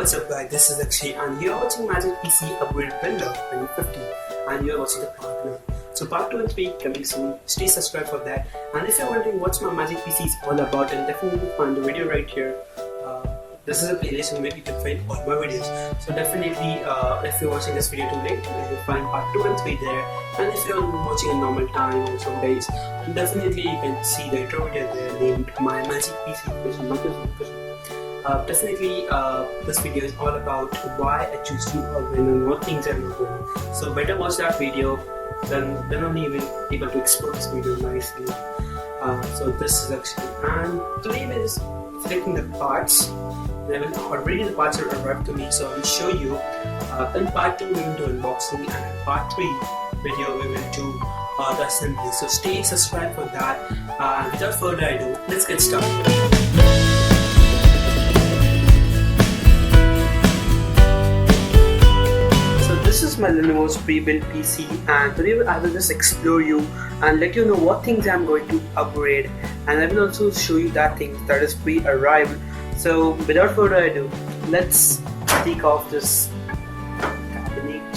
what's up guys, this is Akshay and you're watching Magic PC Upgrade Builder 2050 and you're watching the part 1. So part 2 and 3 coming soon, stay subscribed for that. And if you're wondering what's my Magic PC is all about, then definitely find the video right here. This is a playlist where you can find all my videos. So definitely if you're watching this video too late, you will find part 2 and 3 there. And if you're watching a normal time or some days, then definitely you can see the intro video there named My Magic PC, which is not definitely this video is all about why I choose to upgrade and what things I'm doing. So better watch that video, then only you will be able to explore this video nicely. So this is actually, and today we're just selecting the parts. Already the parts are arrived to me, so I will show you. In part 2 we will do unboxing, and in part 3 video we will do the assembly. So stay subscribed for that. And without further ado, let's get started. This is my Lenovo's pre-built PC, and today I will just explore you and let you know what things I'm going to upgrade, and I will also show you that things that is pre-arrived. So without further ado, let's take off this cabinet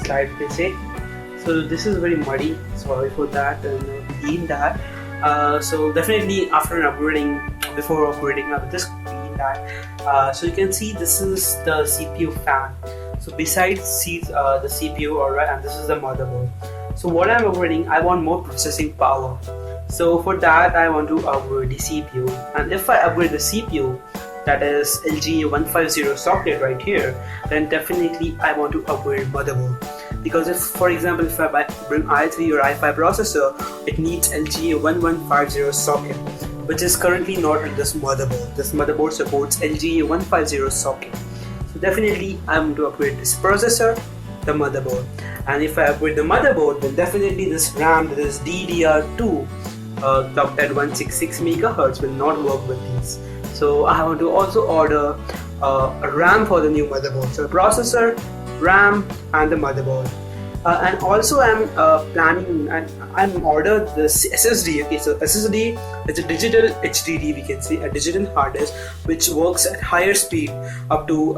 slide, you can say. So this is very muddy, sorry for that, and clean that. So definitely before upgrading I will just clean that. So you can see this is the CPU fan. So besides the CPU, alright, and this is the motherboard. So what I'm upgrading, I want more processing power. So for that I want to upgrade the CPU, and if I upgrade the CPU, that is LGA150 socket right here, then definitely I want to upgrade motherboard. Because if, for example, if I bring i3 or i5 processor, it needs LGA1150 socket, which is currently not in this motherboard. This motherboard supports LGA150 socket. So definitely I'm going to upgrade this processor, the motherboard. And if I upgrade the motherboard, then definitely this RAM, this DDR2 clocked at 166 MHz will not work with these. So I want to also order a RAM for the new motherboard. So processor, RAM and the motherboard. And also I'm planning, I'm ordered this SSD. Okay, so SSD is a digital HDD, we can say, a digital hard disk which works at higher speed up to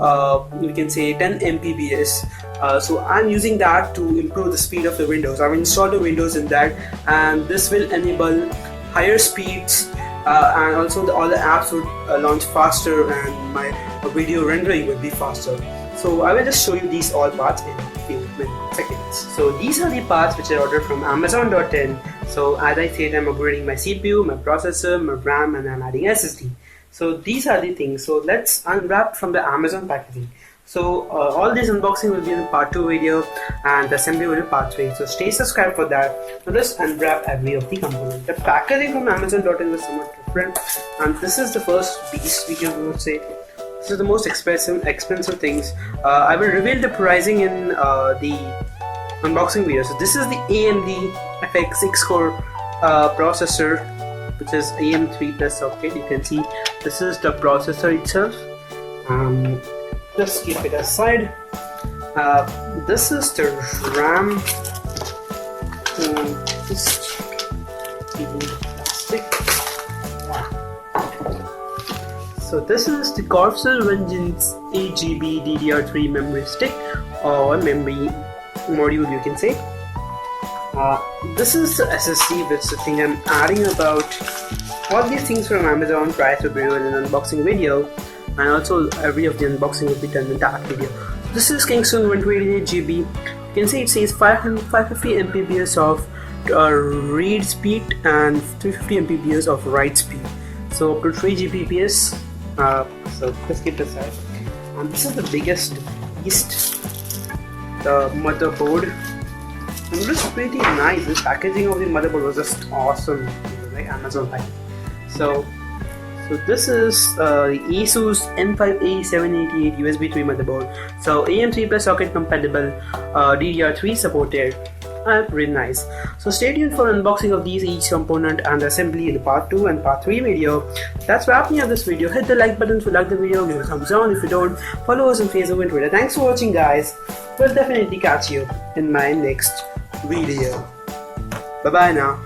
we can say 10 Mbps. So I'm using that to improve the speed of the Windows. I've installed the Windows in that, and this will enable higher speeds, and also all the apps would launch faster, and my video rendering will be faster. So I will just show you these all parts in a few seconds. So these are the parts which I ordered from Amazon.in. So as I said, I'm upgrading my CPU, my processor, my RAM, and I'm adding SSD. So these are the things. So let's unwrap from the Amazon packaging. So all this unboxing will be in part 2 video, and the assembly will be part 3. So stay subscribed for that. So let's unwrap every of the components. The packaging from Amazon.in was somewhat different, and this is the first piece we can say. This is the most expensive things. I will reveal the pricing in the unboxing video. So this is the AMD FX 6-core processor, which is AM3 plus socket. You can see this is the processor itself. Just keep it aside. This is the RAM. Just keeping the plastic. So this is the Corsair Vengeance 8GB DDR3 memory stick, or memory module, you can say. This is the SSD, which is the thing I'm adding about. All these things from Amazon, price will be reviewed in an unboxing video, and also every of the unboxing will be done in that video. This is Kingston 128GB. You can see it says 550 Mbps of read speed and 350 Mbps of write speed. So up to 3 Gbps. So let's keep this aside. And this is the biggest beast, the motherboard. And it looks pretty nice. The packaging of the motherboard was just awesome, like Amazon packaging. So this is the ASUS M5A788 USB 3 motherboard. So AM3 plus socket compatible, DDR3 supported. Really nice. So stay tuned for unboxing of these each component and assembly in the part 2 and part 3 video. That's wrapping up this video. Hit the like button if you like the video, give a thumbs down if you don't. Follow us on Facebook and Twitter. Thanks for watching guys. We'll definitely catch you in my next video. Bye bye now.